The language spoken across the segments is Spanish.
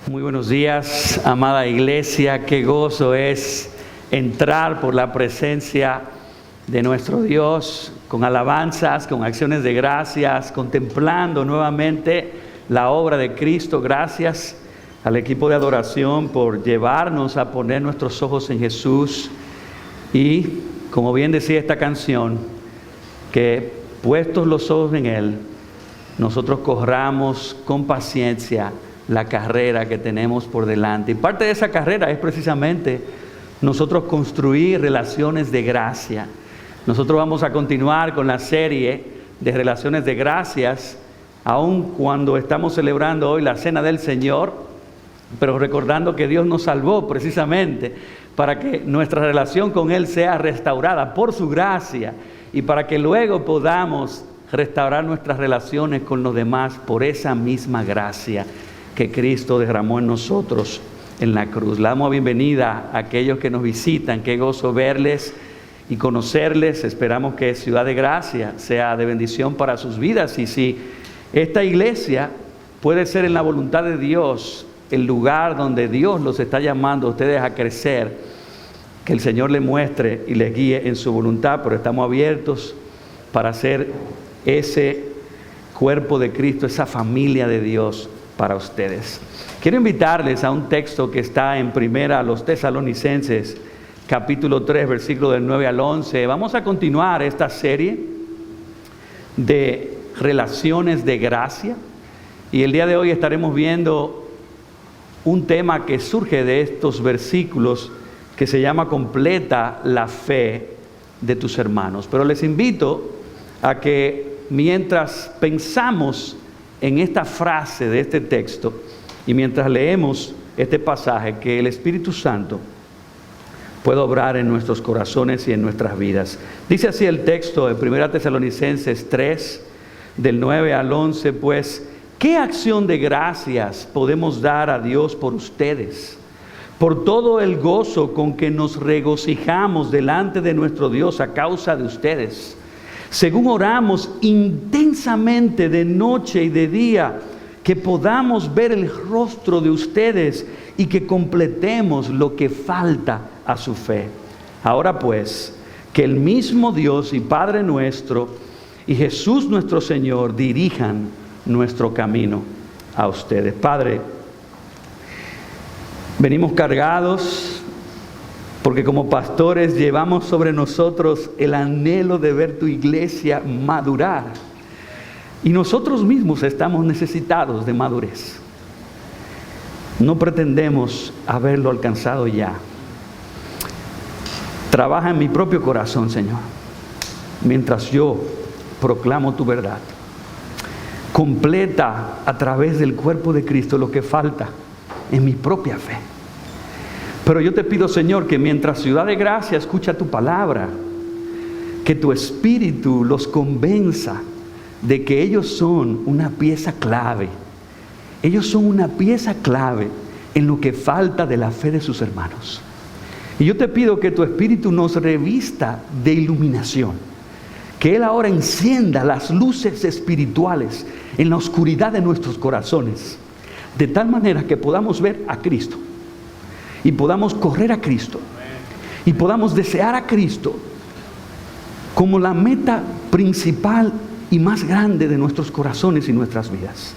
Muy buenos días, amada iglesia. Qué gozo es entrar por la presencia de nuestro Dios con alabanzas, con acciones de gracias, contemplando nuevamente la obra de Cristo. Gracias al equipo de adoración por llevarnos a poner nuestros ojos en Jesús y, como bien decía esta canción, que puestos los ojos en Él, nosotros corramos con paciencia la carrera que tenemos por delante. Y parte de esa carrera es precisamente nosotros construir relaciones de gracia. Nosotros vamos a continuar con la serie de relaciones de gracias, aun cuando estamos celebrando hoy la Cena del Señor, pero recordando que Dios nos salvó precisamente para que nuestra relación con Él sea restaurada por su gracia y para que luego podamos restaurar nuestras relaciones con los demás por esa misma gracia que Cristo derramó en nosotros en la cruz. Le damos bienvenida a aquellos que nos visitan. Qué gozo verles y conocerles. Esperamos que Ciudad de Gracia sea de bendición para sus vidas. Y si esta iglesia puede ser en la voluntad de Dios el lugar donde Dios los está llamando a ustedes a crecer, que el Señor les muestre y les guíe en su voluntad, pero estamos abiertos para ser ese cuerpo de Cristo, esa familia de Dios para ustedes. Quiero invitarles a un texto que está en Primera a los Tesalonicenses, capítulo 3, versículo del 9 al 11. Vamos a continuar esta serie de relaciones de gracia y el día de hoy estaremos viendo un tema que surge de estos versículos que se llama completa la fe de tus hermanos. Pero les invito a que mientras pensamos en esta frase de este texto y mientras leemos este pasaje, que el Espíritu Santo pueda obrar en nuestros corazones y en nuestras vidas. Dice así el texto de 1 Tesalonicenses 3, del 9 al 11, pues, ¿qué acción de gracias podemos dar a Dios por ustedes? Por todo el gozo con que nos regocijamos delante de nuestro Dios a causa de ustedes, según oramos intensamente de noche y de día, que podamos ver el rostro de ustedes y que completemos lo que falta a su fe. Ahora pues, que el mismo Dios y Padre nuestro y Jesús nuestro Señor dirijan nuestro camino a ustedes. Padre, venimos cargados porque como pastores llevamos sobre nosotros el anhelo de ver tu iglesia madurar. Y nosotros mismos estamos necesitados de madurez. No pretendemos haberlo alcanzado ya. Trabaja en mi propio corazón, Señor, mientras yo proclamo tu verdad. Completa a través del cuerpo de Cristo lo que falta en mi propia fe. Pero yo te pido, Señor, que mientras Ciudad de Gracia escucha tu palabra, que tu Espíritu los convenza de que ellos son una pieza clave. Ellos son una pieza clave en lo que falta de la fe de sus hermanos. Y yo te pido que tu Espíritu nos revista de iluminación. Que Él ahora encienda las luces espirituales en la oscuridad de nuestros corazones. De tal manera que podamos ver a Cristo. Y podamos correr a Cristo y podamos desear a Cristo como la meta principal y más grande de nuestros corazones y nuestras vidas.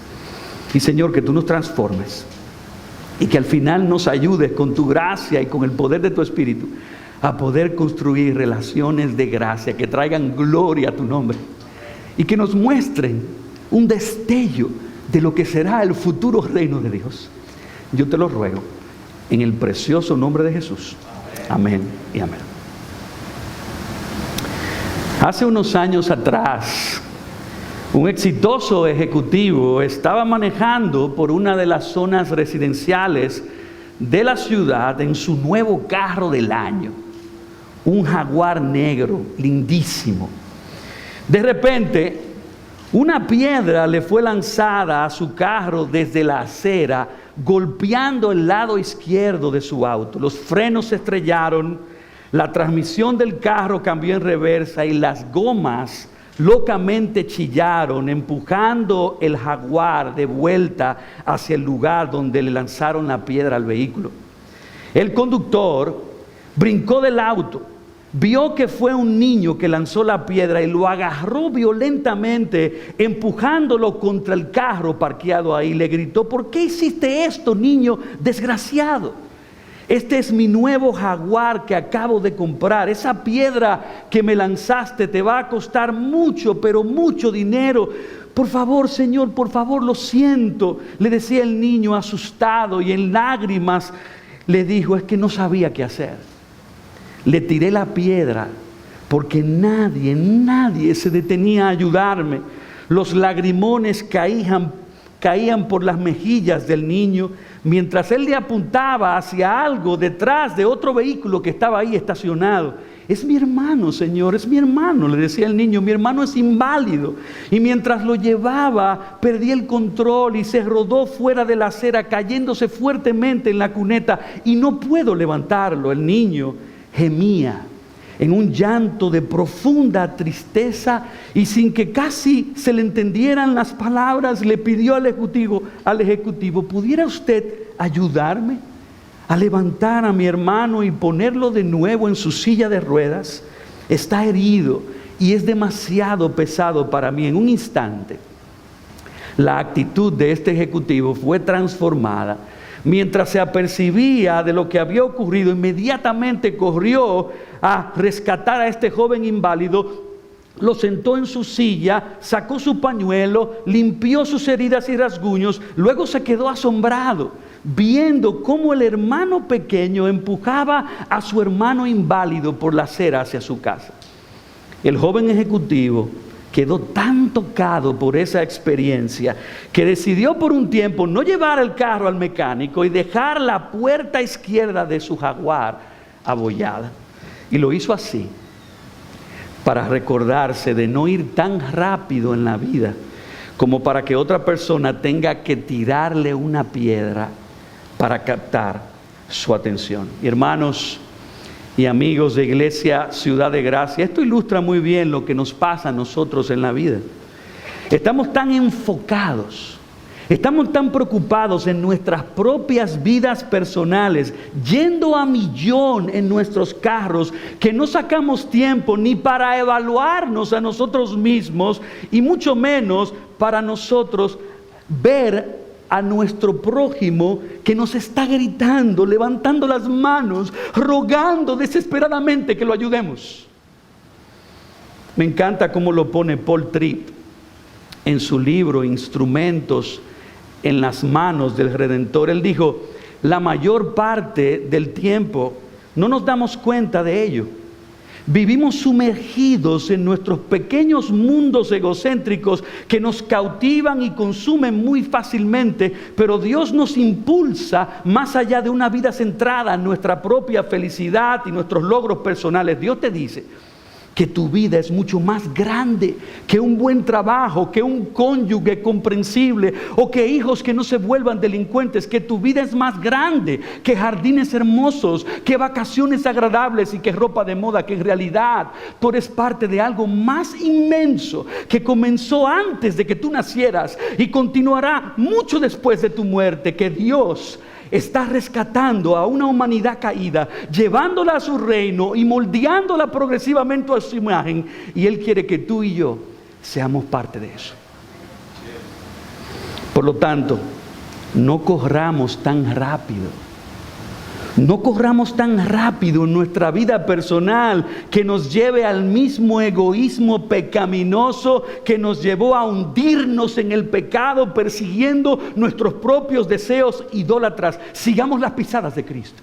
Y Señor, que tú nos transformes y que al final nos ayudes con tu gracia y con el poder de tu Espíritu a poder construir relaciones de gracia que traigan gloria a tu nombre y que nos muestren un destello de lo que será el futuro reino de Dios. Yo te lo ruego en el precioso nombre de Jesús. Amén y amén. Hace unos años atrás, un exitoso ejecutivo estaba manejando por una de las zonas residenciales de la ciudad en su nuevo carro del año, un Jaguar negro, lindísimo. De repente, una piedra le fue lanzada a su carro desde la acera, golpeando el lado izquierdo de su auto. Los frenos se estrellaron, la transmisión del carro cambió en reversa y las gomas locamente chillaron, empujando el jaguar de vuelta hacia el lugar donde le lanzaron la piedra al vehículo. El conductor brincó del auto, vio que fue un niño que lanzó la piedra y lo agarró violentamente, empujándolo contra el carro parqueado ahí. Le gritó: ¿por qué hiciste esto, niño desgraciado? Este es mi nuevo jaguar que acabo de comprar. Esa piedra que me lanzaste te va a costar mucho, pero mucho dinero. Por favor, Señor, por favor, lo siento, le decía el niño asustado, y en lágrimas le dijo: es que no sabía qué hacer. Le tiré la piedra porque nadie se detenía a ayudarme. Los lagrimones caían por las mejillas del niño mientras él le apuntaba hacia algo detrás de otro vehículo que estaba ahí estacionado. Es mi hermano, Señor, es mi hermano, le decía el niño. Mi hermano es inválido. Y mientras lo llevaba, perdí el control y se rodó fuera de la acera, cayéndose fuertemente en la cuneta, y no puedo levantarlo. El niño gemía en un llanto de profunda tristeza, y sin que casi se le entendieran las palabras, le pidió al ejecutivo: ¿pudiera usted ayudarme a levantar a mi hermano y ponerlo de nuevo en su silla de ruedas? Está herido y es demasiado pesado para mí. En un instante, la actitud de este ejecutivo fue transformada. Mientras se apercibía de lo que había ocurrido, inmediatamente corrió a rescatar a este joven inválido, lo sentó en su silla, sacó su pañuelo, limpió sus heridas y rasguños. Luego se quedó asombrado, viendo cómo el hermano pequeño empujaba a su hermano inválido por la acera hacia su casa. El joven ejecutivo quedó tan tocado por esa experiencia que decidió por un tiempo no llevar el carro al mecánico y dejar la puerta izquierda de su jaguar abollada. Y lo hizo así para recordarse de no ir tan rápido en la vida como para que otra persona tenga que tirarle una piedra para captar su atención. Y hermanos y amigos de Iglesia Ciudad de Gracia, esto ilustra muy bien lo que nos pasa a nosotros en la vida. Estamos tan enfocados, estamos tan preocupados en nuestras propias vidas personales, yendo a millón en nuestros carros, que no sacamos tiempo ni para evaluarnos a nosotros mismos, y mucho menos para nosotros ver a nuestro prójimo que nos está gritando, levantando las manos, rogando desesperadamente que lo ayudemos. Me encanta cómo lo pone Paul Tripp en su libro Instrumentos en las manos del Redentor. Él dijo: la mayor parte del tiempo no nos damos cuenta de ello. Vivimos sumergidos en nuestros pequeños mundos egocéntricos que nos cautivan y consumen muy fácilmente, pero Dios nos impulsa más allá de una vida centrada en nuestra propia felicidad y nuestros logros personales. Dios te dice que tu vida es mucho más grande que un buen trabajo, que un cónyuge comprensible o que hijos que no se vuelvan delincuentes, que tu vida es más grande que jardines hermosos, que vacaciones agradables y que ropa de moda, que en realidad tú eres parte de algo más inmenso que comenzó antes de que tú nacieras y continuará mucho después de tu muerte, que Dios está rescatando a una humanidad caída, llevándola a su reino y moldeándola progresivamente a su imagen, y Él quiere que tú y yo seamos parte de eso. Por lo tanto, no corramos tan rápido. No corramos tan rápido en nuestra vida personal que nos lleve al mismo egoísmo pecaminoso que nos llevó a hundirnos en el pecado, persiguiendo nuestros propios deseos idólatras. Sigamos las pisadas de Cristo,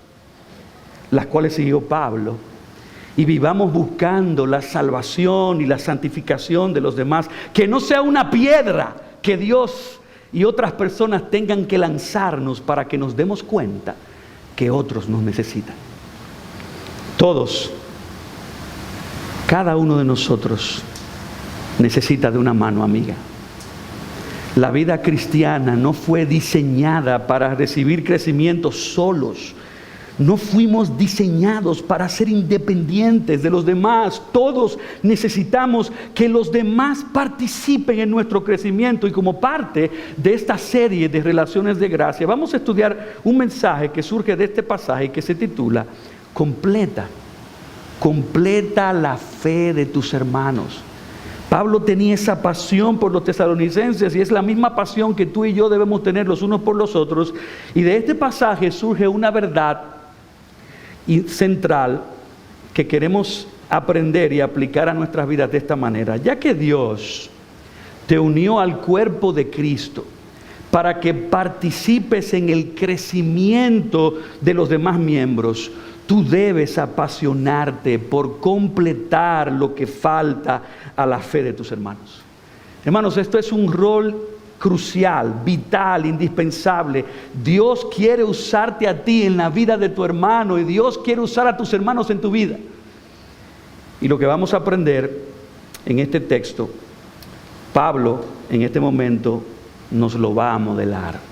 las cuales siguió Pablo, y vivamos buscando la salvación y la santificación de los demás. Que no sea una piedra que Dios y otras personas tengan que lanzarnos para que nos demos cuenta que otros nos necesitan. Todos, cada uno de nosotros necesita de una mano amiga. La vida cristiana no fue diseñada para recibir crecimiento solos. No fuimos diseñados para ser independientes de los demás. Todos necesitamos que los demás participen en nuestro crecimiento. Y como parte de esta serie de relaciones de gracia, vamos a estudiar un mensaje que surge de este pasaje que se titula Completa la fe de tus hermanos. Pablo tenía esa pasión por los tesalonicenses y es la misma pasión que tú y yo debemos tener los unos por los otros. Y de este pasaje surge una verdad central que queremos aprender y aplicar a nuestras vidas de esta manera. Ya que Dios te unió al cuerpo de Cristo para que participes en el crecimiento de los demás miembros, tú debes apasionarte por completar lo que falta a la fe de tus hermanos. Hermanos, esto es un rol crucial, vital, indispensable. Dios quiere usarte a ti en la vida de tu hermano y Dios quiere usar a tus hermanos en tu vida. Y lo que vamos a aprender en este texto, Pablo en este momento nos lo va a modelar.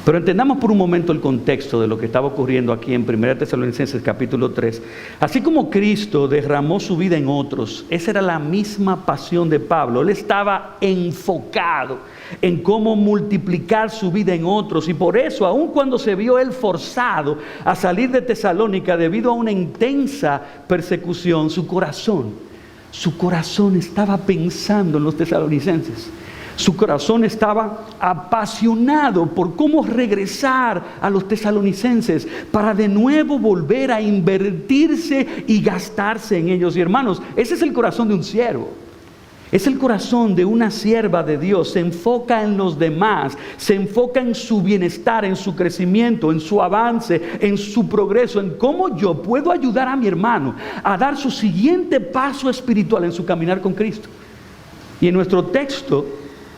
Pero entendamos por un momento el contexto de lo que estaba ocurriendo aquí en 1 Tesalonicenses capítulo 3. Así como Cristo derramó su vida en otros, esa era la misma pasión de Pablo. Él estaba enfocado en cómo multiplicar su vida en otros. Y por eso, aun cuando se vio él forzado a salir de Tesalónica debido a una intensa persecución, su corazón estaba pensando en los tesalonicenses. Su corazón estaba apasionado por cómo regresar a los tesalonicenses para de nuevo volver a invertirse y gastarse en ellos. Y hermanos, ese es el corazón de un siervo. Es el corazón de una sierva de Dios. Se enfoca en los demás, se enfoca en su bienestar, en su crecimiento, en su avance, en su progreso, en cómo yo puedo ayudar a mi hermano a dar su siguiente paso espiritual en su caminar con Cristo. Y en nuestro texto,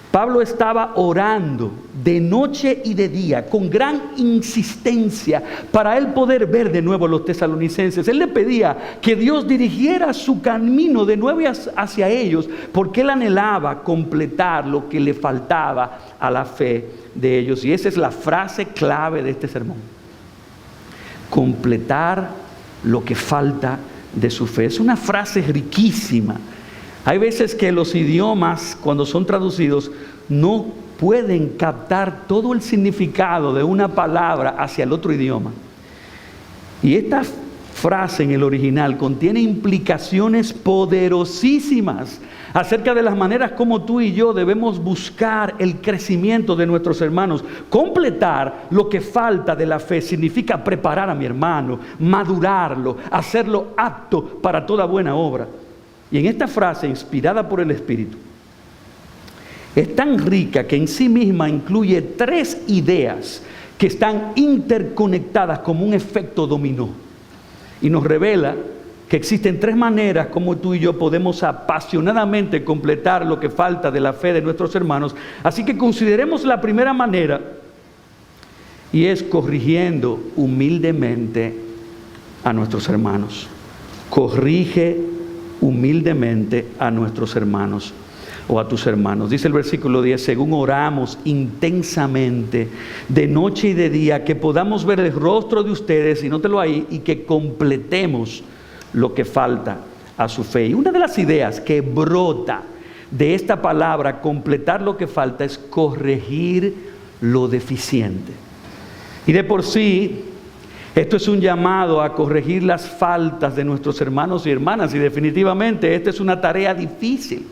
Pablo estaba orando de noche y de día con gran insistencia para él poder ver de nuevo a los tesalonicenses. Él le pedía que Dios dirigiera su camino de nuevo hacia ellos, porque él anhelaba completar lo que le faltaba a la fe de ellos. Y esa es la frase clave de este sermón: completar lo que falta de su fe. Es una frase riquísima. Hay veces que los idiomas, cuando son traducidos, no pueden captar todo el significado de una palabra hacia el otro idioma. Y esta frase en el original contiene implicaciones poderosísimas acerca de las maneras como tú y yo debemos buscar el crecimiento de nuestros hermanos. Completar lo que falta de la fe significa preparar a mi hermano, madurarlo, hacerlo apto para toda buena obra. Y en esta frase, inspirada por el Espíritu, es tan rica que en sí misma incluye 3 ideas que están interconectadas como un efecto dominó. Y nos revela que existen 3 maneras como tú y yo podemos apasionadamente completar lo que falta de la fe de nuestros hermanos. Así que consideremos la primera manera, y es corrigiendo humildemente a nuestros hermanos. Corrige humildemente a nuestros hermanos o a tus hermanos. Dice el versículo 10: según oramos intensamente de noche y de día, que podamos ver el rostro de ustedes, y nótelo ahí, y que completemos lo que falta a su fe. Y una de las ideas que brota de esta palabra, completar lo que falta, es corregir lo deficiente. Y de por sí, esto es un llamado a corregir las faltas de nuestros hermanos y hermanas, y definitivamente esta es una tarea difícil.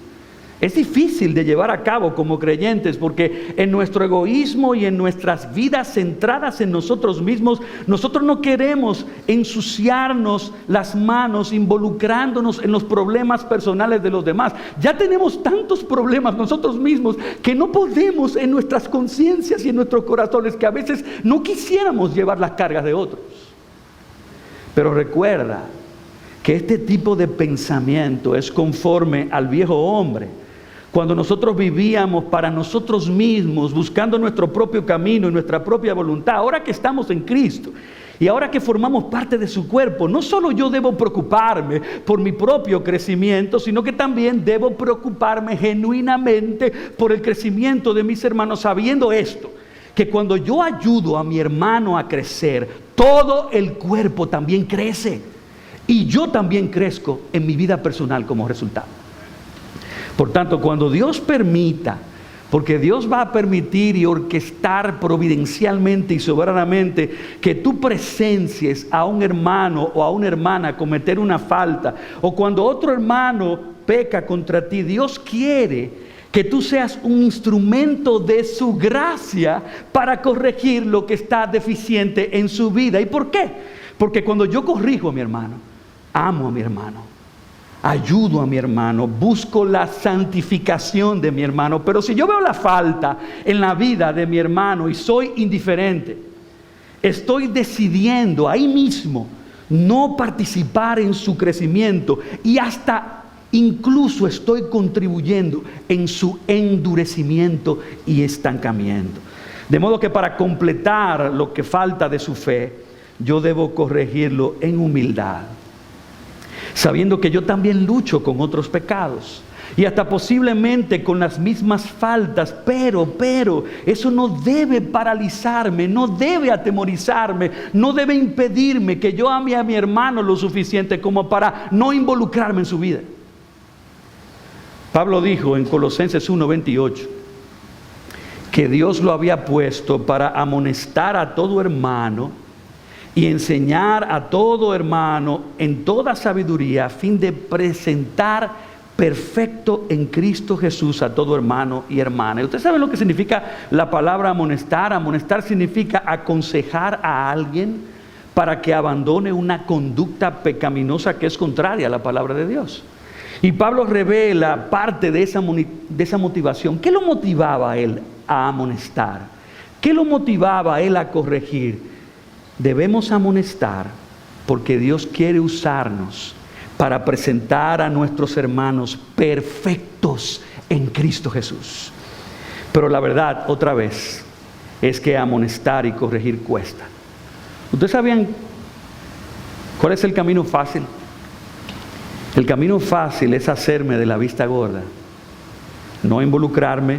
Es difícil de llevar a cabo como creyentes, porque en nuestro egoísmo y en nuestras vidas centradas en nosotros mismos, nosotros no queremos ensuciarnos las manos involucrándonos en los problemas personales de los demás. Ya tenemos tantos problemas nosotros mismos que no podemos, en nuestras conciencias y en nuestros corazones, que a veces no quisiéramos llevar las cargas de otros. Pero recuerda que este tipo de pensamiento es conforme al viejo hombre. Cuando nosotros vivíamos para nosotros mismos, buscando nuestro propio camino y nuestra propia voluntad, ahora que estamos en Cristo y ahora que formamos parte de su cuerpo, no solo yo debo preocuparme por mi propio crecimiento, sino que también debo preocuparme genuinamente por el crecimiento de mis hermanos, sabiendo esto, que cuando yo ayudo a mi hermano a crecer, todo el cuerpo también crece. Y yo también crezco en mi vida personal como resultado. Por tanto, cuando Dios permita, porque Dios va a permitir y orquestar providencialmente y soberanamente que tú presencies a un hermano o a una hermana cometer una falta, o cuando otro hermano peca contra ti, Dios quiere que tú seas un instrumento de su gracia para corregir lo que está deficiente en su vida. ¿Y por qué? Porque cuando yo corrijo a mi hermano, amo a mi hermano, ayudo a mi hermano, busco la santificación de mi hermano. Pero si yo veo la falta en la vida de mi hermano y soy indiferente, estoy decidiendo ahí mismo no participar en su crecimiento y hasta incluso estoy contribuyendo en su endurecimiento y estancamiento. De modo que para completar lo que falta de su fe, yo debo corregirlo en humildad, sabiendo que yo también lucho con otros pecados y hasta posiblemente con las mismas faltas, pero eso no debe paralizarme, no debe atemorizarme, no debe impedirme que yo ame a mi hermano lo suficiente como para no involucrarme en su vida. Pablo dijo en Colosenses 1:28 que Dios lo había puesto para amonestar a todo hermano y enseñar a todo hermano en toda sabiduría, a fin de presentar perfecto en Cristo Jesús a todo hermano y hermana. ¿Y ustedes saben lo que significa la palabra amonestar? Amonestar significa aconsejar a alguien para que abandone una conducta pecaminosa que es contraria a la palabra de Dios. Y Pablo revela parte de esa motivación. ¿Qué lo motivaba a él a amonestar? ¿Qué lo motivaba a él a corregir? Debemos amonestar porque Dios quiere usarnos para presentar a nuestros hermanos perfectos en Cristo Jesús. Pero la verdad, otra vez, es que amonestar y corregir cuesta. ¿Ustedes sabían cuál es el camino fácil? El camino fácil es hacerme de la vista gorda, no involucrarme,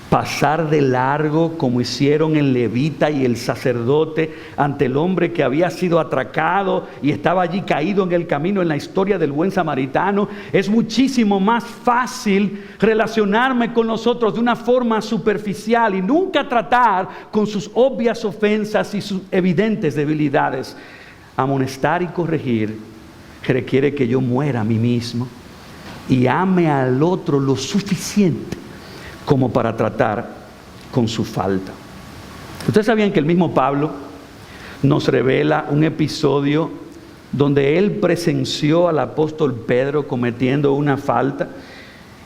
pasar de largo como hicieron el levita y el sacerdote ante el hombre que había sido atracado y estaba allí caído en el camino en la historia del buen samaritano. Es muchísimo más fácil relacionarme con los otros de una forma superficial y nunca tratar con sus obvias ofensas y sus evidentes debilidades. Amonestar y corregir requiere que yo muera a mí mismo y ame al otro lo suficiente como para tratar con su falta. Ustedes sabían que el mismo Pablo nos revela un episodio donde él presenció al apóstol Pedro cometiendo una falta,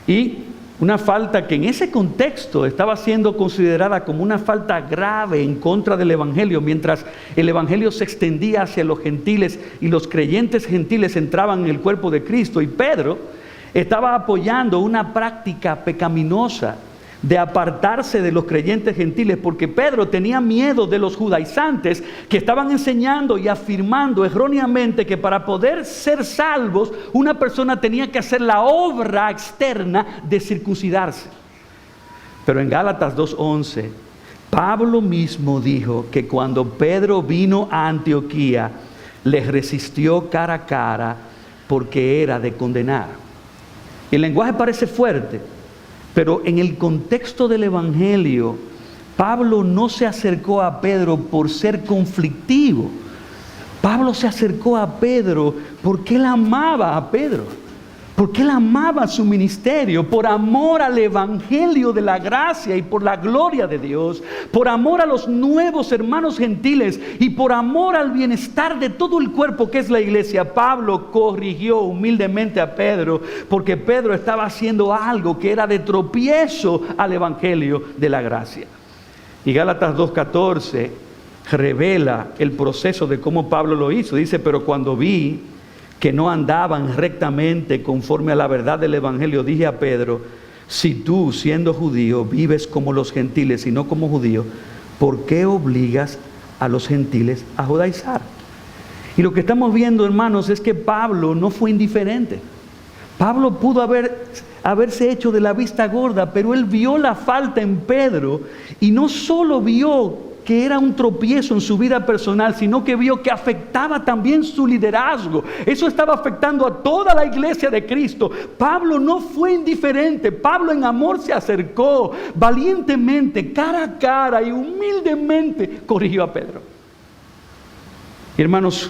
y una falta que en ese contexto estaba siendo considerada como una falta grave en contra del evangelio, mientras el evangelio se extendía hacia los gentiles y los creyentes gentiles entraban en el cuerpo de Cristo. Y Pedro estaba apoyando una práctica pecaminosa de apartarse de los creyentes gentiles, porque Pedro tenía miedo de los judaizantes que estaban enseñando y afirmando erróneamente que para poder ser salvos una persona tenía que hacer la obra externa de circuncidarse. Pero en Gálatas 2:11 Pablo mismo dijo que cuando Pedro vino a Antioquía les resistió cara a cara porque era de condenar. El lenguaje parece fuerte, pero en el contexto del evangelio, Pablo no se acercó a Pedro por ser conflictivo. Pablo se acercó a Pedro porque él amaba a Pedro, porque él amaba su ministerio, por amor al evangelio de la gracia y por la gloria de Dios, por amor a los nuevos hermanos gentiles y por amor al bienestar de todo el cuerpo que es la iglesia. Pablo corrigió humildemente a Pedro porque Pedro estaba haciendo algo que era de tropiezo al evangelio de la gracia. Y Gálatas 2:14 revela el proceso de cómo Pablo lo hizo. Dice: pero cuando vi que no andaban rectamente conforme a la verdad del evangelio, dije a Pedro: si tú, siendo judío, vives como los gentiles y no como judío, ¿por qué obligas a los gentiles a judaizar? Y lo que estamos viendo, hermanos, es que Pablo no fue indiferente. Pablo pudo haberse hecho de la vista gorda, pero él vio la falta en Pedro y no solo vio que era un tropiezo en su vida personal, sino que vio que afectaba también su liderazgo. Eso estaba afectando a toda la iglesia de Cristo. Pablo no fue indiferente. Pablo en amor se acercó valientemente, cara a cara y humildemente corrigió a Pedro. Y hermanos,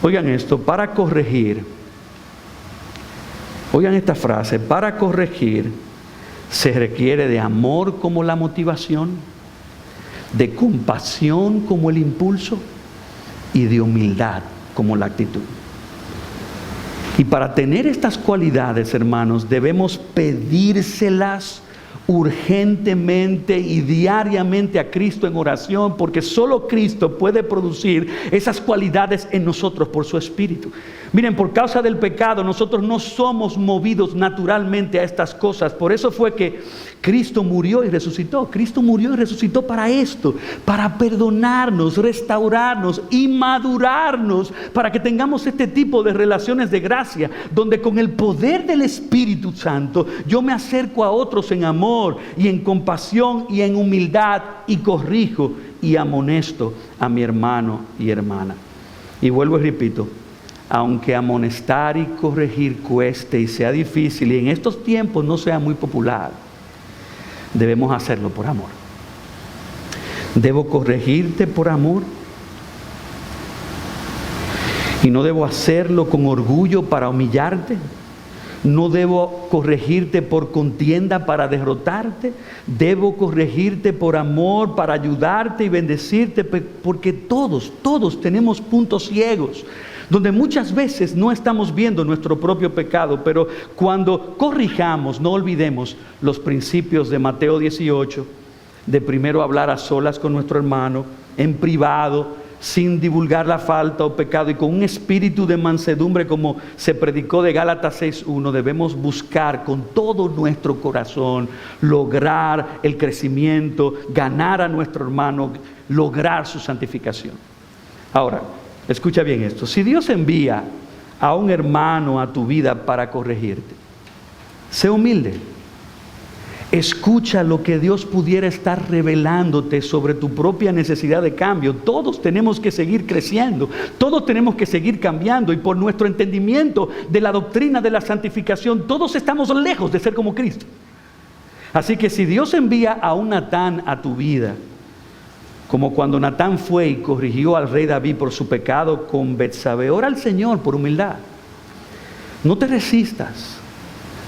oigan esto, para corregir, oigan esta frase, para corregir se requiere de amor como la motivación, de compasión como el impulso y de humildad como la actitud. Y para tener estas cualidades, hermanos, debemos pedírselas urgentemente y diariamente a Cristo en oración, porque solo Cristo puede producir esas cualidades en nosotros por su Espíritu. Miren, por causa del pecado nosotros no somos movidos naturalmente a estas cosas. Por eso fue que Cristo murió y resucitó. Cristo murió y resucitó para esto, para perdonarnos, restaurarnos y madurarnos, para que tengamos este tipo de relaciones de gracia, donde con el poder del Espíritu Santo yo me acerco a otros en amor y en compasión y en humildad y corrijo y amonesto a mi hermano y hermana. Y vuelvo y repito, aunque amonestar y corregir cueste y sea difícil y en estos tiempos no sea muy popular, debemos hacerlo por amor. Debo corregirte por amor y no debo hacerlo con orgullo para humillarte. No debo corregirte por contienda para derrotarte. Debo corregirte por amor para ayudarte y bendecirte, porque todos tenemos puntos ciegos donde muchas veces no estamos viendo nuestro propio pecado. Pero cuando corrijamos, no olvidemos los principios de Mateo 18, de primero hablar a solas con nuestro hermano, en privado, sin divulgar la falta o pecado, y con un espíritu de mansedumbre, como se predicó de Gálatas 6:1. Debemos buscar con todo nuestro corazón lograr el crecimiento, ganar a nuestro hermano, lograr su santificación. Ahora, escucha bien esto. Si Dios envía a un hermano a tu vida para corregirte, sé humilde. Escucha lo que Dios pudiera estar revelándote sobre tu propia necesidad de cambio. Todos tenemos que seguir creciendo, todos tenemos que seguir cambiando, y por nuestro entendimiento de la doctrina de la santificación, todos estamos lejos de ser como Cristo. Así que si Dios envía a un Natán a tu vida, como cuando Natán fue y corrigió al rey David por su pecado con Betsabé, ora al Señor por humildad. No te resistas.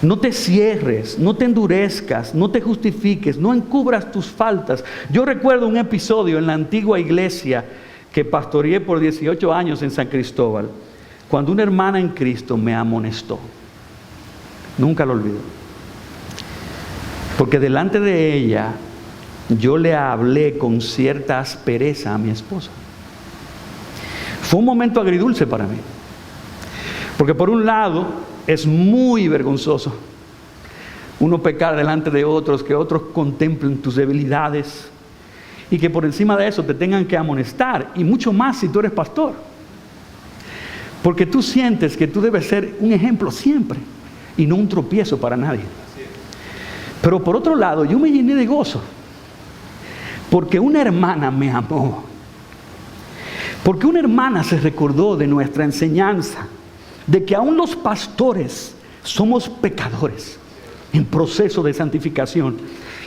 No te cierres, no te endurezcas, no te justifiques, no encubras tus faltas. Yo recuerdo un episodio en la antigua iglesia que pastoreé por 18 años en San Cristóbal, cuando una hermana en Cristo me amonestó. Nunca lo olvido. Porque delante de ella yo le hablé con cierta aspereza a mi esposa. Fue un momento agridulce para mí. Porque por un lado, es muy vergonzoso uno pecar delante de otros, que otros contemplen tus debilidades y que por encima de eso te tengan que amonestar, y mucho más si tú eres pastor, porque tú sientes que tú debes ser un ejemplo siempre y no un tropiezo para nadie. Pero por otro lado, yo me llené de gozo porque una hermana me amó, porque una hermana se recordó de nuestra enseñanza de que aún los pastores somos pecadores en proceso de santificación,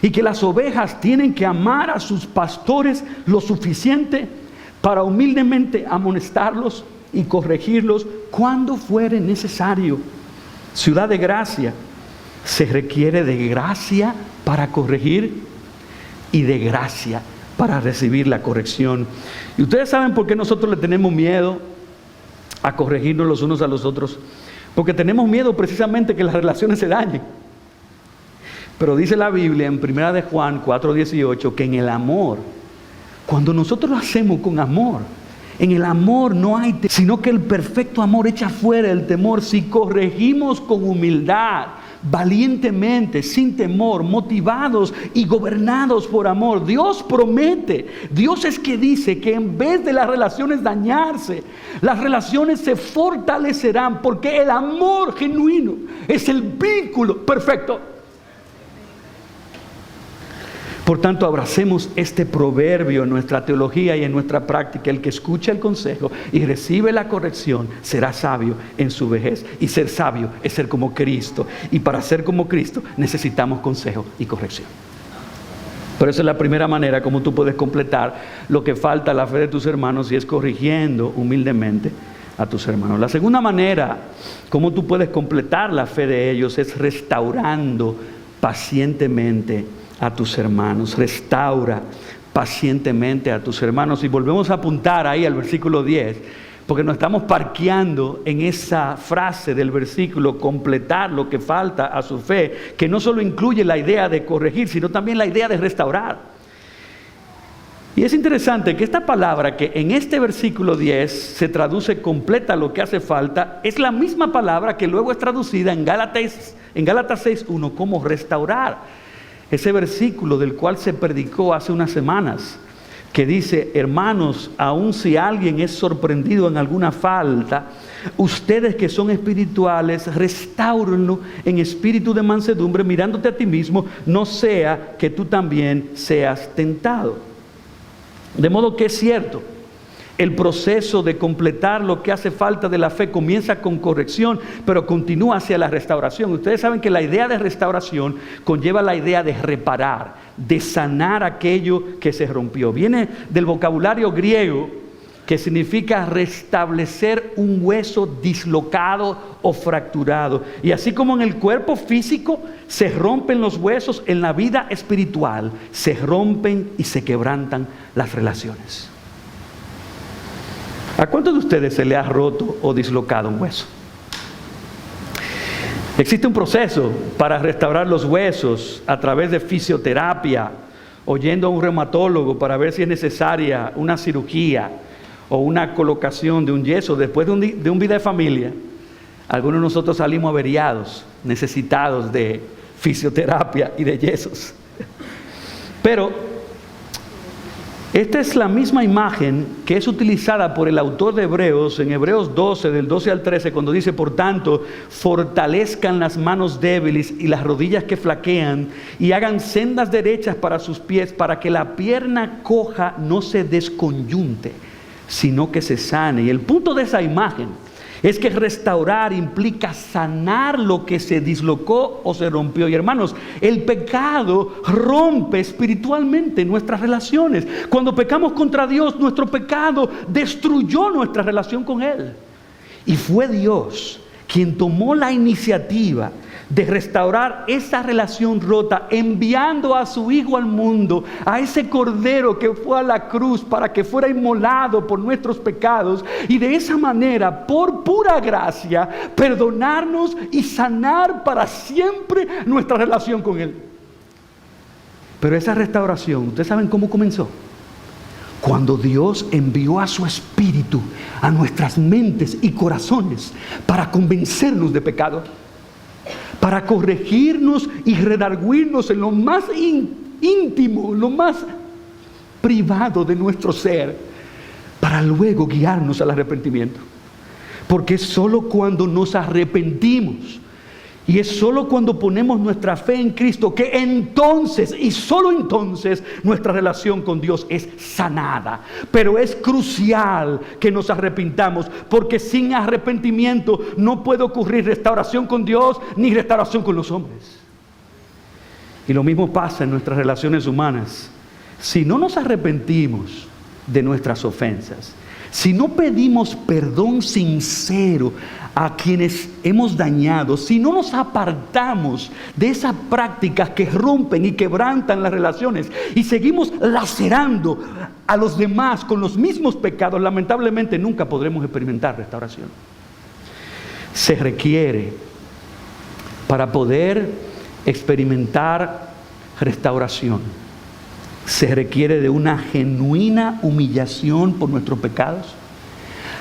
y que las ovejas tienen que amar a sus pastores lo suficiente para humildemente amonestarlos y corregirlos cuando fuere necesario. Ciudad de Gracia, se requiere de gracia para corregir y de gracia para recibir la corrección. Y ustedes saben por qué nosotros le tenemos miedo a corregirnos los unos a los otros, porque tenemos miedo precisamente que las relaciones se dañen. Pero dice la Biblia en 1 de Juan 4:18 que en el amor, cuando nosotros lo hacemos con amor, en el amor no hay sino que el perfecto amor echa fuera el temor. Si corregimos con humildad, valientemente, sin temor, motivados y gobernados por amor, Dios promete, Dios es que dice que en vez de las relaciones dañarse, las relaciones se fortalecerán, porque el amor genuino es el vínculo perfecto. Por tanto, abracemos este proverbio en nuestra teología y en nuestra práctica. El que escucha el consejo y recibe la corrección será sabio en su vejez. Y ser sabio es ser como Cristo. Y para ser como Cristo necesitamos consejo y corrección. Pero esa es la primera manera como tú puedes completar lo que falta a la fe de tus hermanos, y es corrigiendo humildemente a tus hermanos. La segunda manera como tú puedes completar la fe de ellos es restaurando pacientemente a tus hermanos. Restaura pacientemente a tus hermanos. Y volvemos a apuntar ahí al versículo 10, porque nos estamos parqueando en esa frase del versículo, completar lo que falta a su fe, que no solo incluye la idea de corregir, sino también la idea de restaurar. Y es interesante que esta palabra que en este versículo 10 se traduce completa lo que hace falta, es la misma palabra que luego es traducida en Gálatas 6:1 como restaurar. Ese versículo del cual se predicó hace unas semanas, que dice: hermanos, aun si alguien es sorprendido en alguna falta, ustedes que son espirituales, restáurenlo en espíritu de mansedumbre, mirándote a ti mismo, no sea que tú también seas tentado. De modo que es cierto, el proceso de completar lo que hace falta de la fe comienza con corrección, pero continúa hacia la restauración. Ustedes saben que la idea de restauración conlleva la idea de reparar, de sanar aquello que se rompió. Viene del vocabulario griego que significa restablecer un hueso dislocado o fracturado. Y así como en el cuerpo físico se rompen los huesos, en la vida espiritual se rompen y se quebrantan las relaciones. ¿A cuántos de ustedes se le ha roto o dislocado un hueso? Existe un proceso para restaurar los huesos a través de fisioterapia, o yendo a un reumatólogo para ver si es necesaria una cirugía o una colocación de un yeso. Después de un vida de familia, algunos de nosotros salimos averiados, necesitados de fisioterapia y de yesos. Pero esta es la misma imagen que es utilizada por el autor de Hebreos, en Hebreos 12, del 12 al 13, cuando dice: por tanto, fortalezcan las manos débiles y las rodillas que flaquean, y hagan sendas derechas para sus pies, para que la pierna coja no se desconyunte, sino que se sane. Y el punto de esa imagen es que restaurar implica sanar lo que se dislocó o se rompió. Y hermanos, el pecado rompe espiritualmente nuestras relaciones. Cuando pecamos contra Dios, nuestro pecado destruyó nuestra relación con Él. Y fue Dios quien tomó la iniciativa de restaurar esa relación rota, enviando a su Hijo al mundo, a ese Cordero que fue a la cruz para que fuera inmolado por nuestros pecados, y de esa manera, por pura gracia, perdonarnos y sanar para siempre nuestra relación con Él. Pero esa restauración, ¿ustedes saben cómo comenzó? Cuando Dios envió a su Espíritu a nuestras mentes y corazones para convencernos de pecado, para corregirnos y redarguirnos en lo más íntimo, lo más privado de nuestro ser, para luego guiarnos al arrepentimiento. Porque es solo cuando nos arrepentimos y es solo cuando ponemos nuestra fe en Cristo que entonces, y solo entonces, nuestra relación con Dios es sanada. Pero es crucial que nos arrepintamos, porque sin arrepentimiento no puede ocurrir restauración con Dios ni restauración con los hombres. Y lo mismo pasa en nuestras relaciones humanas. Si no nos arrepentimos de nuestras ofensas, si no pedimos perdón sincero a quienes hemos dañado, si no nos apartamos de esas prácticas que rompen y quebrantan las relaciones y seguimos lacerando a los demás con los mismos pecados, lamentablemente nunca podremos experimentar restauración. Se requiere, para poder experimentar restauración, se requiere de una genuina humillación por nuestros pecados,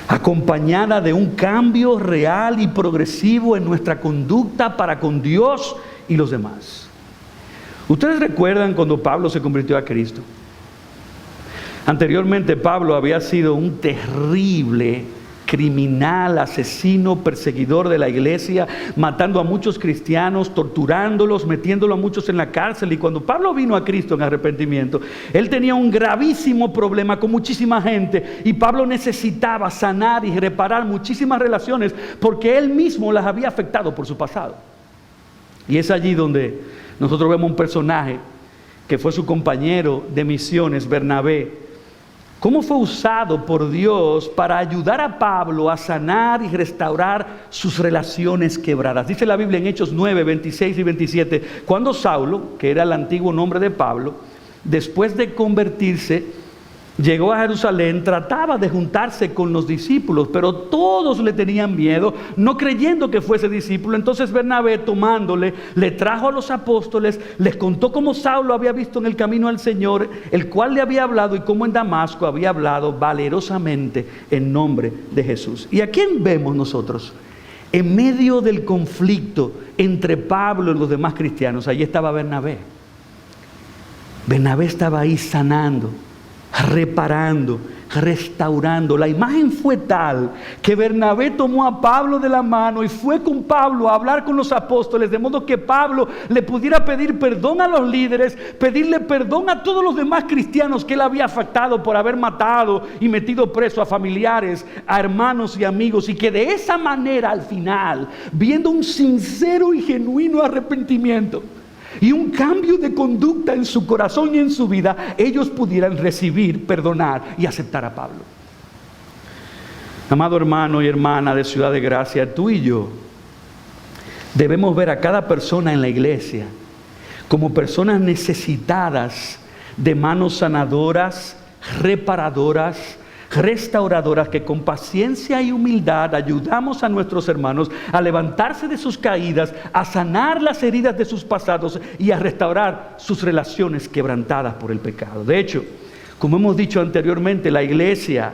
acompañada de un cambio real y progresivo en nuestra conducta para con Dios y los demás. ¿Ustedes recuerdan cuando Pablo se convirtió a Cristo? Anteriormente Pablo había sido un terrible criminal, asesino, perseguidor de la iglesia, matando a muchos cristianos, torturándolos, metiéndolos a muchos en la cárcel. Y cuando Pablo vino a Cristo en arrepentimiento, él tenía un gravísimo problema con muchísima gente, y Pablo necesitaba sanar y reparar muchísimas relaciones porque él mismo las había afectado por su pasado. Y es allí donde nosotros vemos un personaje que fue su compañero de misiones, Bernabé. ¿Cómo fue usado por Dios para ayudar a Pablo a sanar y restaurar sus relaciones quebradas? Dice la Biblia en Hechos 9, 26 y 27, cuando Saulo, que era el antiguo nombre de Pablo, después de convertirse, llegó a Jerusalén, trataba de juntarse con los discípulos, pero todos le tenían miedo, no creyendo que fuese discípulo. Entonces Bernabé, tomándole, le trajo a los apóstoles, les contó cómo Saulo había visto en el camino al Señor, el cual le había hablado, y cómo en Damasco había hablado valerosamente en nombre de Jesús. ¿Y a quién vemos nosotros? En medio del conflicto entre Pablo y los demás cristianos, allí estaba Bernabé. Bernabé estaba ahí sanando, reparando, restaurando. La imagen fue tal que Bernabé tomó a Pablo de la mano y fue con Pablo a hablar con los apóstoles, de modo que Pablo le pudiera pedir perdón a los líderes, pedirle perdón a todos los demás cristianos que él había afectado por haber matado y metido preso a familiares, a hermanos y amigos, y que de esa manera al final, viendo un sincero y genuino arrepentimiento y un cambio de conducta en su corazón y en su vida, ellos pudieran recibir, perdonar y aceptar a Pablo. Amado hermano y hermana de Ciudad de Gracia, tú y yo debemos ver a cada persona en la iglesia como personas necesitadas de manos sanadoras, reparadoras, restauradoras, que con paciencia y humildad ayudamos a nuestros hermanos a levantarse de sus caídas, a sanar las heridas de sus pasados y a restaurar sus relaciones quebrantadas por el pecado. De hecho, como hemos dicho anteriormente, la iglesia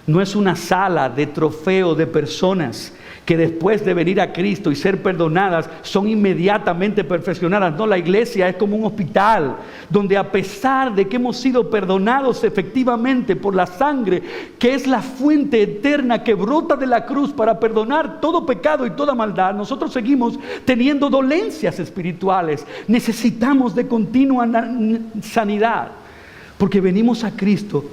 no es una sala de trofeo de personas que después de venir a Cristo y ser perdonadas son inmediatamente perfeccionadas. No, la iglesia es como un hospital donde, a pesar de que hemos sido perdonados efectivamente por la sangre, que es la fuente eterna que brota de la cruz para perdonar todo pecado y toda maldad, nosotros seguimos teniendo dolencias espirituales. Necesitamos de continua sanidad, porque venimos a Cristo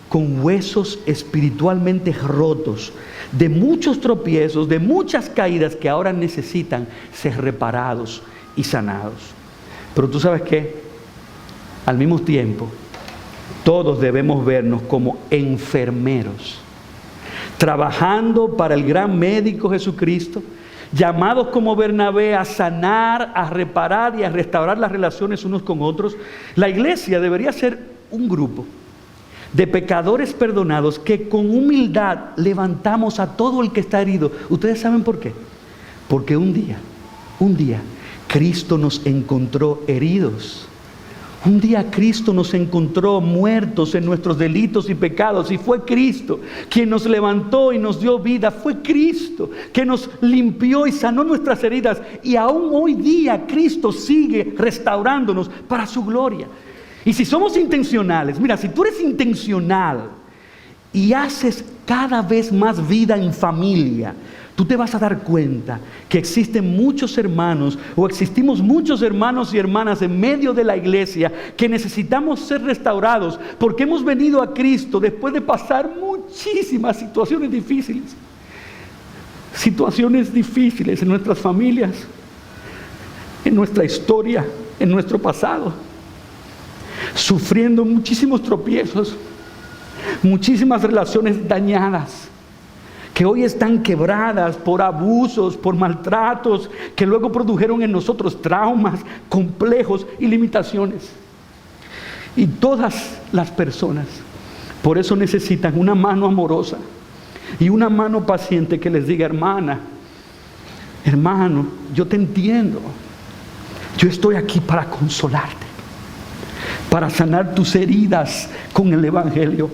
con huesos espiritualmente rotos, de muchos tropiezos, de muchas caídas que ahora necesitan ser reparados y sanados. Pero tú sabes qué, al mismo tiempo, todos debemos vernos como enfermeros, trabajando para el gran médico Jesucristo, llamados como Bernabé a sanar, a reparar y a restaurar las relaciones unos con otros. La iglesia debería ser un grupo de pecadores perdonados que con humildad levantamos a todo el que está herido. ¿Ustedes saben por qué? Porque un día, Cristo nos encontró heridos. Un día Cristo nos encontró muertos en nuestros delitos y pecados, y fue Cristo quien nos levantó y nos dio vida. Fue Cristo que nos limpió y sanó nuestras heridas, y aún hoy día Cristo sigue restaurándonos para su gloria. Y si somos intencionales, mira, si tú eres intencional y haces cada vez más vida en familia, tú te vas a dar cuenta que existen muchos hermanos, o existimos muchos hermanos y hermanas en medio de la iglesia que necesitamos ser restaurados, porque hemos venido a Cristo después de pasar muchísimas situaciones difíciles en nuestras familias, en nuestra historia, en nuestro pasado, sufriendo muchísimos tropiezos, muchísimas relaciones dañadas, que hoy están quebradas por abusos, por maltratos, que luego produjeron en nosotros traumas, complejos y limitaciones. Y todas las personas, por eso necesitan una mano amorosa y una mano paciente que les diga: hermana, hermano, yo te entiendo, yo estoy aquí para consolarte, para sanar tus heridas con el Evangelio,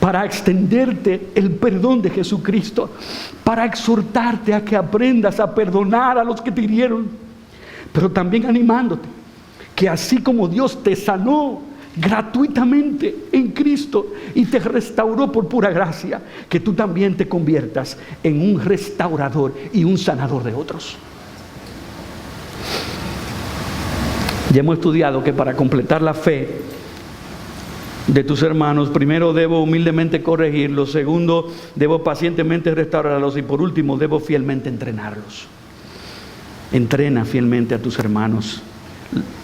para extenderte el perdón de Jesucristo, para exhortarte a que aprendas a perdonar a los que te hirieron, pero también animándote que así como Dios te sanó gratuitamente en Cristo y te restauró por pura gracia, que tú también te conviertas en un restaurador y un sanador de otros. Ya hemos estudiado que para completar la fe de tus hermanos, primero debo humildemente corregirlos, segundo debo pacientemente restaurarlos y por último debo fielmente entrenarlos. Entrena fielmente a tus hermanos.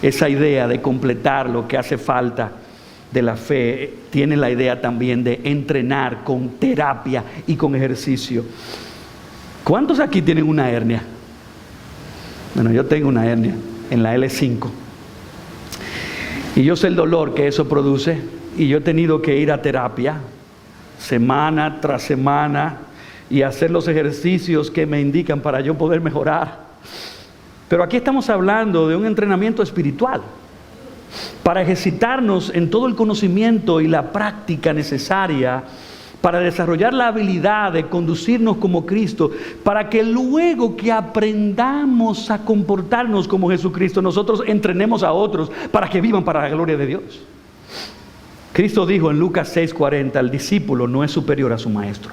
Esa idea de completar lo que hace falta de la fe tiene la idea también de entrenar con terapia y con ejercicio. ¿Cuántos aquí tienen una hernia? Bueno, yo tengo una hernia en la L5 y yo sé el dolor que eso produce y yo he tenido que ir a terapia semana tras semana y hacer los ejercicios que me indican para yo poder mejorar. Pero aquí estamos hablando de un entrenamiento espiritual para ejercitarnos en todo el conocimiento y la práctica necesaria para desarrollar la habilidad de conducirnos como Cristo, para que luego que aprendamos a comportarnos como Jesucristo, nosotros entrenemos a otros para que vivan para la gloria de Dios. Cristo dijo en Lucas 6:40, el discípulo no es superior a su maestro,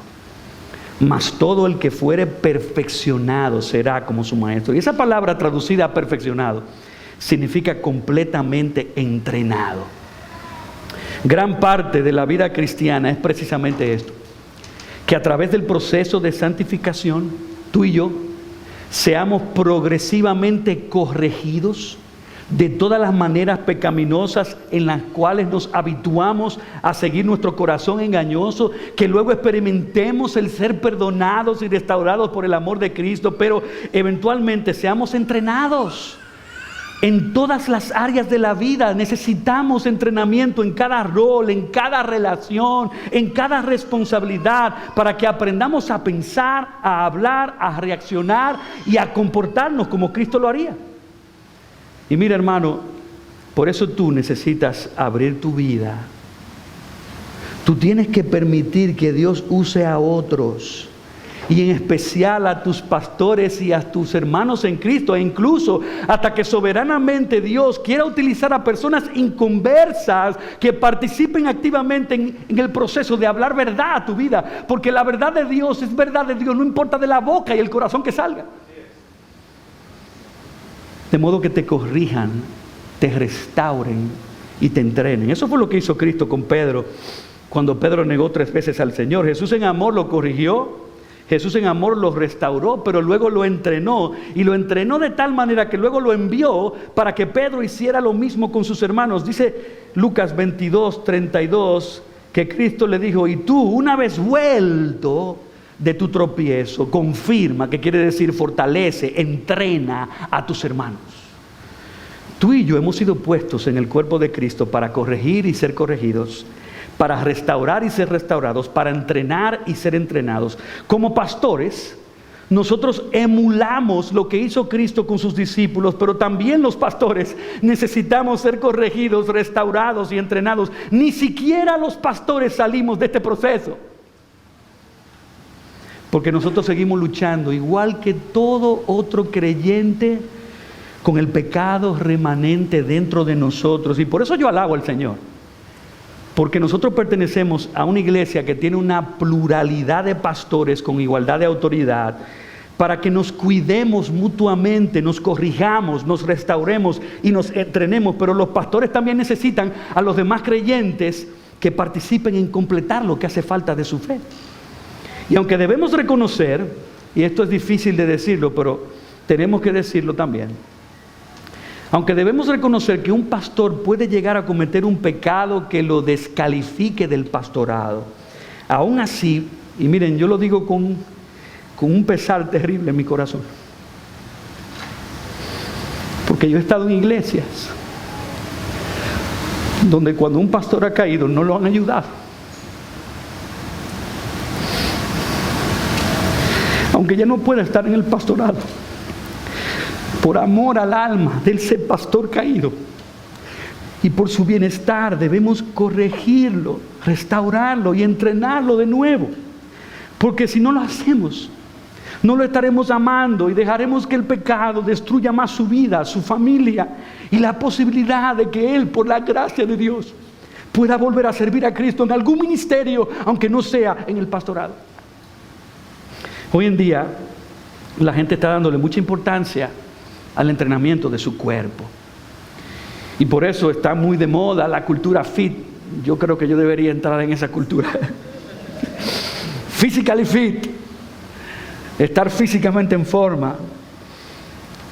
mas todo el que fuere perfeccionado será como su maestro. Y esa palabra traducida a perfeccionado significa completamente entrenado. Gran parte de la vida cristiana es precisamente esto, que a través del proceso de santificación, tú y yo seamos progresivamente corregidos de todas las maneras pecaminosas en las cuales nos habituamos a seguir nuestro corazón engañoso, que luego experimentemos el ser perdonados y restaurados por el amor de Cristo, pero eventualmente seamos entrenados en todas las áreas de la vida. Necesitamos entrenamiento en cada rol, en cada relación, en cada responsabilidad, para que aprendamos a pensar, a hablar, a reaccionar y a comportarnos como Cristo lo haría. Y mira, hermano, por eso tú necesitas abrir tu vida. Tú tienes que permitir que Dios use a otros, y en especial a tus pastores y a tus hermanos en Cristo, e incluso hasta que soberanamente Dios quiera utilizar a personas inconversas que participen activamente en el proceso de hablar verdad a tu vida, porque la verdad de Dios es verdad de Dios, no importa de la boca y el corazón que salga. De modo que te corrijan, te restauren y te entrenen. Eso fue lo que hizo Cristo con Pedro cuando Pedro negó 3 veces al Señor. Jesús en amor lo corrigió, Jesús en amor lo restauró, pero luego lo entrenó, y lo entrenó de tal manera que luego lo envió para que Pedro hiciera lo mismo con sus hermanos. Dice Lucas 22:32 que Cristo le dijo: y tú, una vez vuelto de tu tropiezo, confirma, que quiere decir fortalece, entrena a tus hermanos. Tú y yo hemos sido puestos en el cuerpo de Cristo para corregir y ser corregidos, para restaurar y ser restaurados, para entrenar y ser entrenados. Como pastores, nosotros emulamos lo que hizo Cristo con sus discípulos, pero también los pastores necesitamos ser corregidos, restaurados y entrenados. Ni siquiera los pastores salimos de este proceso, porque nosotros seguimos luchando, igual que todo otro creyente, con el pecado remanente dentro de nosotros. Y por eso yo alabo al Señor, porque nosotros pertenecemos a una iglesia que tiene una pluralidad de pastores con igualdad de autoridad, para que nos cuidemos mutuamente, nos corrijamos, nos restauremos y nos entrenemos. Pero los pastores también necesitan a los demás creyentes que participen en completar lo que hace falta de su fe. Y aunque debemos reconocer, y esto es difícil de decirlo, pero tenemos que decirlo también, aunque debemos reconocer que un pastor puede llegar a cometer un pecado que lo descalifique del pastorado, aún así, y miren, yo lo digo con un pesar terrible en mi corazón, porque yo he estado en iglesias donde cuando un pastor ha caído no lo han ayudado. Aunque ya no pueda estar en el pastorado, por amor al alma de ese pastor caído y por su bienestar, debemos corregirlo, restaurarlo y entrenarlo de nuevo. Porque si no lo hacemos, no lo estaremos amando y dejaremos que el pecado destruya más su vida, su familia y la posibilidad de que él, por la gracia de Dios, pueda volver a servir a Cristo en algún ministerio, aunque no sea en el pastorado. Hoy en día, la gente está dándole mucha importancia al entrenamiento de su cuerpo. Y por eso está muy de moda la cultura fit. Yo creo que yo debería entrar en esa cultura. Physically fit. Estar físicamente en forma.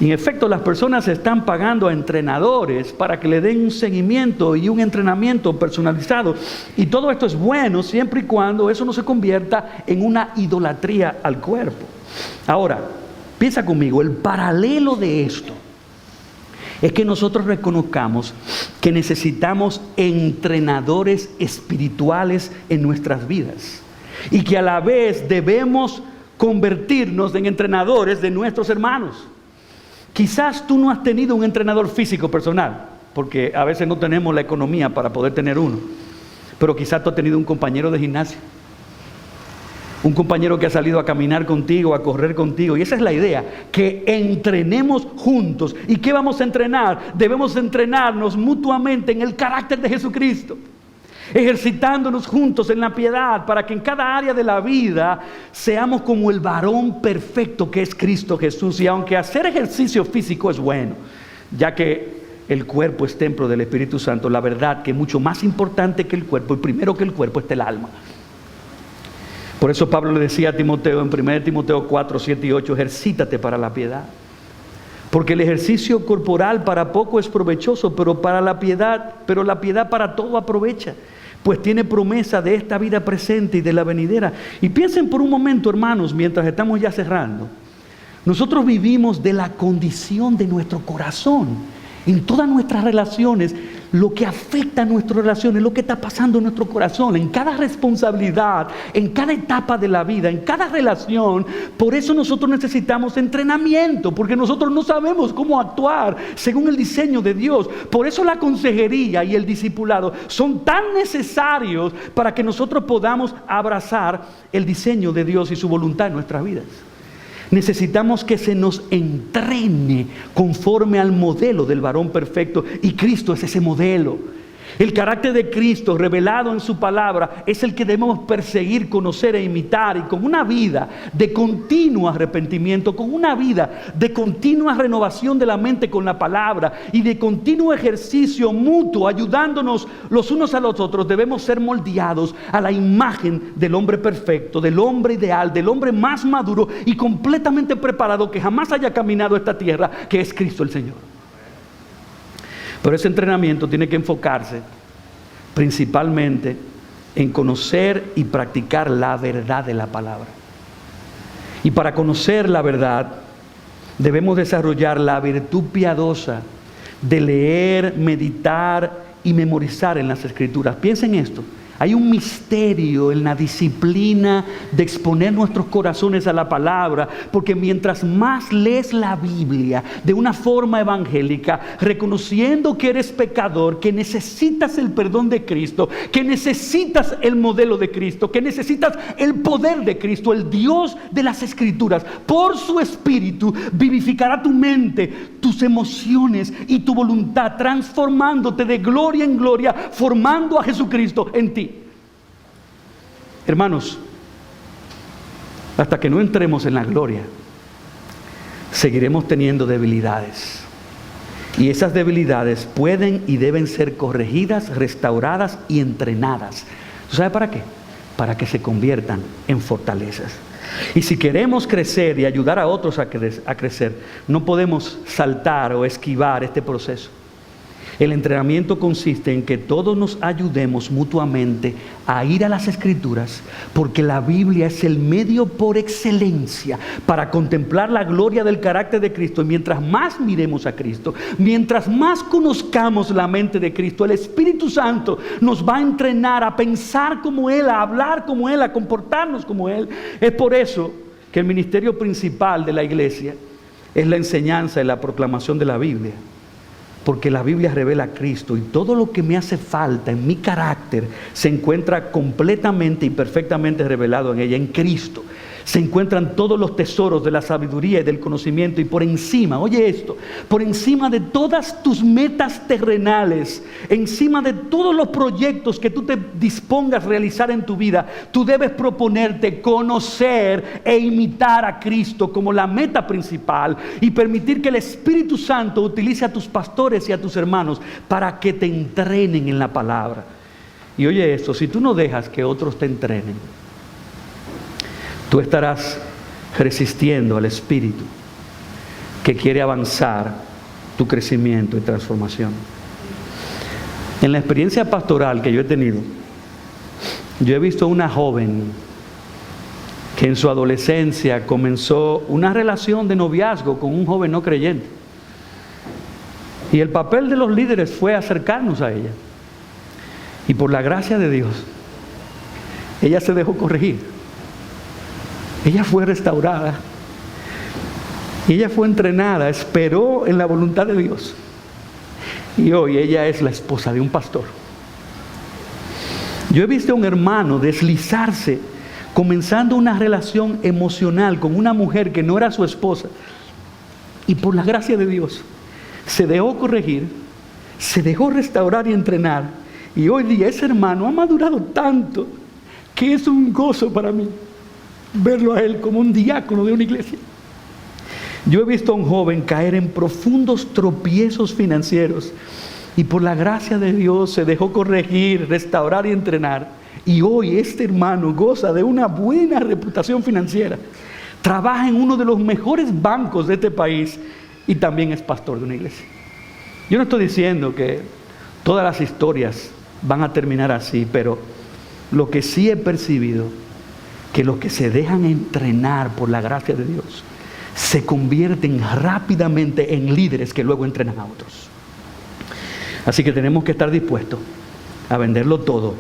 Y en efecto, las personas están pagando a entrenadores para que le den un seguimiento y un entrenamiento personalizado. Y todo esto es bueno siempre y cuando eso no se convierta en una idolatría al cuerpo. Ahora, piensa conmigo, el paralelo de esto es que nosotros reconozcamos que necesitamos entrenadores espirituales en nuestras vidas y que a la vez debemos convertirnos en entrenadores de nuestros hermanos. Quizás tú no has tenido un entrenador físico personal, porque a veces no tenemos la economía para poder tener uno, pero quizás tú has tenido un compañero de gimnasio, un compañero que ha salido a caminar contigo, a correr contigo. Y esa es la idea, que entrenemos juntos. ¿Y qué vamos a entrenar? Debemos entrenarnos mutuamente en el carácter de Jesucristo, ejercitándonos juntos en la piedad, para que en cada área de la vida seamos como el varón perfecto que es Cristo Jesús. Y aunque hacer ejercicio físico es bueno, ya que el cuerpo es templo del Espíritu Santo, la verdad que mucho más importante que el cuerpo, y primero que el cuerpo, está el alma. Por eso Pablo le decía a Timoteo en 1 Timoteo 4, 7 y 8, ejercítate para la piedad. Porque el ejercicio corporal para poco es provechoso, pero la piedad para todo aprovecha, pues tiene promesa de esta vida presente y de la venidera. Y piensen por un momento, hermanos, mientras estamos ya cerrando, nosotros vivimos de la condición de nuestro corazón. En todas nuestras relaciones, lo que afecta a nuestras relaciones, lo que está pasando en nuestro corazón, en cada responsabilidad, en cada etapa de la vida, en cada relación. Por eso nosotros necesitamos entrenamiento, porque nosotros no sabemos cómo actuar según el diseño de Dios. Por eso la consejería y el discipulado son tan necesarios para que nosotros podamos abrazar el diseño de Dios y su voluntad en nuestras vidas. Necesitamos que se nos entrene conforme al modelo del varón perfecto, y Cristo es ese modelo. El carácter de Cristo revelado en su palabra es el que debemos perseguir, conocer e imitar, y con una vida de continuo arrepentimiento, con una vida de continua renovación de la mente con la palabra y de continuo ejercicio mutuo, ayudándonos los unos a los otros, debemos ser moldeados a la imagen del hombre perfecto, del hombre ideal, del hombre más maduro y completamente preparado que jamás haya caminado esta tierra, que es Cristo el Señor. Pero ese entrenamiento tiene que enfocarse principalmente en conocer y practicar la verdad de la palabra. Y para conocer la verdad, debemos desarrollar la virtud piadosa de leer, meditar y memorizar en las Escrituras. Piensen esto. Hay un misterio en la disciplina de exponer nuestros corazones a la palabra, porque mientras más lees la Biblia de una forma evangélica, reconociendo que eres pecador, que necesitas el perdón de Cristo, que necesitas el modelo de Cristo, que necesitas el poder de Cristo, el Dios de las Escrituras, por su Espíritu vivificará tu mente, tus emociones y tu voluntad, transformándote de gloria en gloria, formando a Jesucristo en ti. Hermanos, hasta que no entremos en la gloria, seguiremos teniendo debilidades. Y esas debilidades pueden y deben ser corregidas, restauradas y entrenadas. ¿Tú sabes para qué? Para que se conviertan en fortalezas. Y si queremos crecer y ayudar a otros a crecer, no podemos saltar o esquivar este proceso. El entrenamiento consiste en que todos nos ayudemos mutuamente a ir a las Escrituras, porque la Biblia es el medio por excelencia para contemplar la gloria del carácter de Cristo. Y mientras más miremos a Cristo, mientras más conozcamos la mente de Cristo, el Espíritu Santo nos va a entrenar a pensar como Él, a hablar como Él, a comportarnos como Él. Es por eso que el ministerio principal de la iglesia es la enseñanza y la proclamación de la Biblia. Porque la Biblia revela a Cristo, y todo lo que me hace falta en mi carácter se encuentra completamente y perfectamente revelado en ella, en Cristo. se encuentran todos los tesoros de la sabiduría y del conocimiento. Y por encima, oye esto, por encima de todas tus metas terrenales, encima de todos los proyectos que tú te dispongas a realizar en tu vida, tú debes proponerte conocer e imitar a Cristo como la meta principal y permitir que el Espíritu Santo utilice a tus pastores y a tus hermanos para que te entrenen en la palabra. Y oye esto, si tú no dejas que otros te entrenen, tú estarás resistiendo al Espíritu que quiere avanzar tu crecimiento y transformación. En la experiencia pastoral que yo he tenido, yo he visto una joven que en su adolescencia comenzó una relación de noviazgo con un joven no creyente. Y el papel de los líderes fue acercarnos a ella. Y por la gracia de Dios, ella se dejó corregir. Ella fue restaurada. Y ella fue entrenada, esperó en la voluntad de Dios. Y hoy ella es la esposa de un pastor. Yo he visto a un hermano deslizarse, comenzando una relación emocional con una mujer que no era su esposa. Y por la gracia de Dios, se dejó corregir, se dejó restaurar y entrenar. Y hoy día ese hermano ha madurado tanto que es un gozo para mí verlo a él como un diácono de una iglesia. Yo he visto a un joven caer en profundos tropiezos financieros y por la gracia de Dios se dejó corregir, restaurar y entrenar. Y hoy este hermano goza de una buena reputación financiera. Trabaja en uno de los mejores bancos de este país y también es pastor de una iglesia. Yo no estoy diciendo que todas las historias van a terminar así, pero lo que sí he percibido, que los que se dejan entrenar por la gracia de Dios, se convierten rápidamente en líderes que luego entrenan a otros. Así que tenemos que estar dispuestos a venderlo todo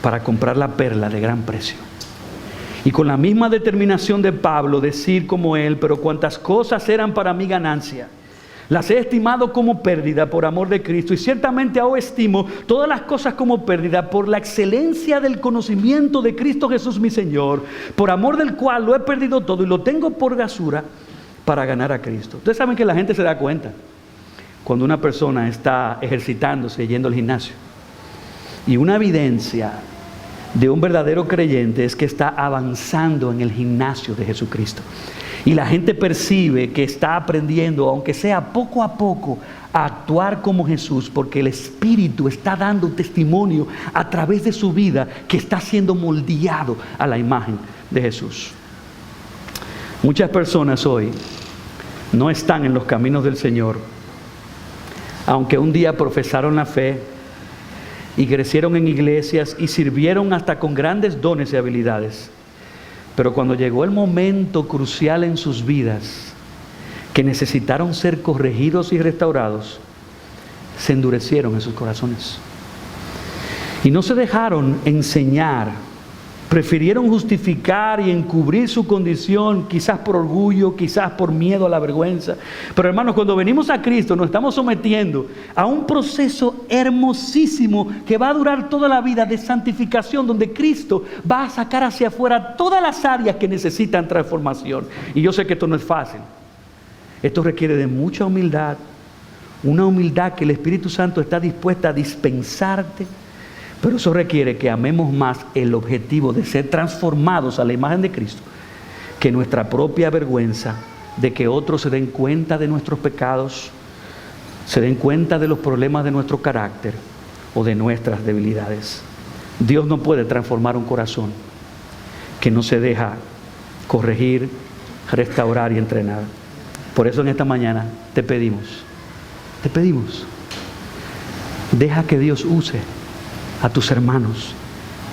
para comprar la perla de gran precio. Y con la misma determinación de Pablo, decir como él, pero cuantas cosas eran para mi ganancia, las he estimado como pérdida por amor de Cristo, y ciertamente ahora estimo todas las cosas como pérdida por la excelencia del conocimiento de Cristo Jesús mi Señor, por amor del cual lo he perdido todo y lo tengo por basura para ganar a Cristo. Ustedes saben que la gente se da cuenta cuando una persona está ejercitándose, yendo al gimnasio. Y una evidencia de un verdadero creyente es que está avanzando en el gimnasio de Jesucristo. Y la gente percibe que está aprendiendo, aunque sea poco a poco, a actuar como Jesús, porque el Espíritu está dando testimonio a través de su vida que está siendo moldeado a la imagen de Jesús. Muchas personas hoy no están en los caminos del Señor, aunque un día profesaron la fe y crecieron en iglesias y sirvieron hasta con grandes dones y habilidades. Pero cuando llegó el momento crucial en sus vidas, que necesitaron ser corregidos y restaurados, se endurecieron en sus corazones. Y no se dejaron enseñar, prefirieron justificar y encubrir su condición, quizás por orgullo, quizás por miedo a la vergüenza. Pero hermanos, cuando venimos a Cristo nos estamos sometiendo a un proceso hermosísimo que va a durar toda la vida de santificación, donde Cristo va a sacar hacia afuera todas las áreas que necesitan transformación. Y yo sé que esto no es fácil. Esto requiere de mucha humildad, una humildad que el Espíritu Santo está dispuesta a dispensarte. Pero eso requiere que amemos más el objetivo de ser transformados a la imagen de Cristo que nuestra propia vergüenza de que otros se den cuenta de nuestros pecados, se den cuenta de los problemas de nuestro carácter o de nuestras debilidades. Dios no puede transformar un corazón que no se deja corregir, restaurar y entrenar. Por eso en esta mañana te pedimos, deja que Dios use a tus hermanos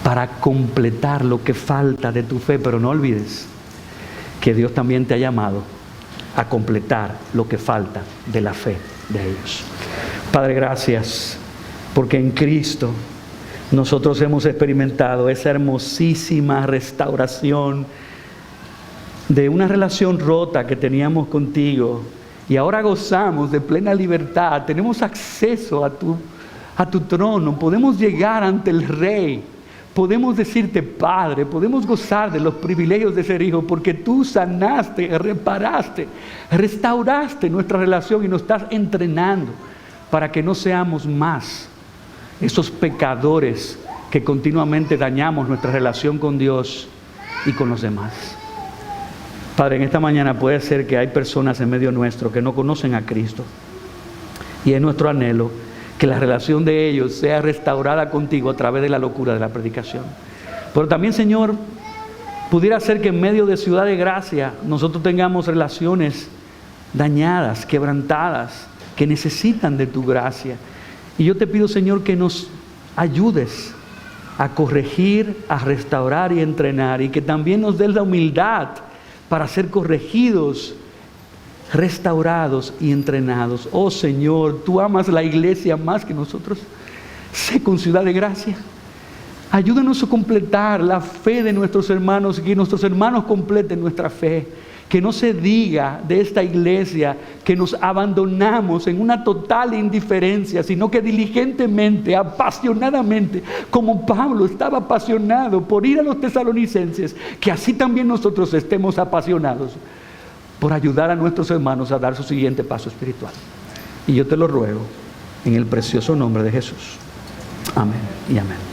para completar lo que falta de tu fe, pero no olvides que Dios también te ha llamado a completar lo que falta de la fe de ellos. Padre, gracias porque en Cristo nosotros hemos experimentado esa hermosísima restauración de una relación rota que teníamos contigo y ahora gozamos de plena libertad, tenemos acceso a tu trono, podemos llegar ante el Rey podemos decirte Padre, podemos gozar de los privilegios de ser hijo, porque tú sanaste, reparaste, restauraste nuestra relación y nos estás entrenando para que no seamos más esos pecadores que continuamente dañamos nuestra relación con Dios y con los demás. Padre, en esta mañana puede ser que hay personas en medio nuestro que no conocen a Cristo, y es nuestro anhelo que la relación de ellos sea restaurada contigo a través de la locura de la predicación. Pero también, Señor, pudiera ser que en medio de Ciudad de Gracia nosotros tengamos relaciones dañadas, quebrantadas, que necesitan de tu gracia. Y yo te pido, Señor, que nos ayudes a corregir, a restaurar y entrenar, y que también nos des la humildad para ser corregidos, restaurados y entrenados. Oh Señor, tú amas la iglesia más que nosotros. Sé con Ciudad de Gracia. Ayúdanos a completar la fe de nuestros hermanos y que nuestros hermanos completen nuestra fe. Que no se diga de esta iglesia que nos abandonamos en una total indiferencia, sino que diligentemente, apasionadamente, como Pablo estaba apasionado por ir a los tesalonicenses, que así también nosotros estemos apasionados por ayudar a nuestros hermanos a dar su siguiente paso espiritual. Y yo te lo ruego en el precioso nombre de Jesús. Amén y amén.